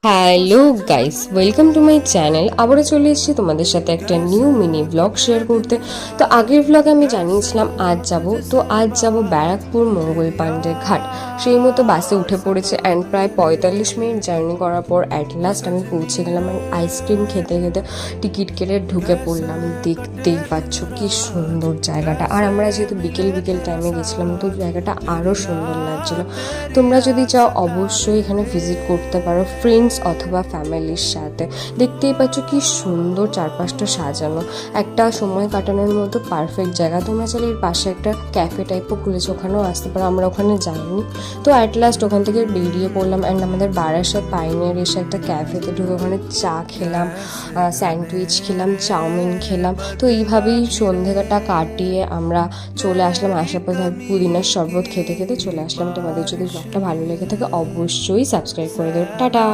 Hello guys, welcome to my channel. আবারও চলে এসেছি তোমাদের সাথে একটা নিউ মিনি ব্লগ শেয়ার করতে। তো আগের ব্লগে আমি জানিয়েছিলাম আজ যাব ব্যারাকপুর মঙ্গল পাণ্ডে ঘাট। সেই মতো বাসে উঠে পড়েছে অ্যান্ড প্রায় 45 মিনিট জার্নি করার পর অ্যাট লাস্ট আমি পৌঁছে গেলাম অ্যান্ড আইসক্রিম খেতে খেতে টিকিট কেটে ঢুকে পড়লাম। দেখতেই পাচ্ছ কি সুন্দর জায়গাটা, আর আমরা যেহেতু বিকেল বিকেল টাইমে গেছিলাম তো জায়গাটা আরও সুন্দর লাগছিলো। তোমরা যদি চাও অবশ্যই এখানে ভিজিট করতে পারো ফ্রেন্ডস অথবা ফ্যামিলির সাথে। দেখতেই পাচ্ছ কি সুন্দর চারপাশটা সাজানো, একটা সময় কাটানোর মতো পারফেক্ট জায়গা। তোমরা চাইলে এর পাশে একটা ক্যাফে টাইপও খুলেছে, ওখানেও আসতে পারো। আমরা ওখানে যাইনি, তো অ্যাট লাস্ট ওখান থেকে বেরিয়ে পড়লাম অ্যান্ড আমাদের বারাসাত পাইনের এসে একটা ক্যাফেতে ঢুকে ওখানে চা খেলাম, স্যান্ডউইচ খেলাম, চাউমিন খেলাম। তো এইভাবেই সন্ধেটা কাটিয়ে আমরা চলে আসলাম। আসার পর পুদিনার শরবত খেতে খেতে চলে আসলাম। তোমাদের যদি ব্লগটা ভালো লেগে থাকে অবশ্যই সাবস্ক্রাইব করে দেবো। টাটা।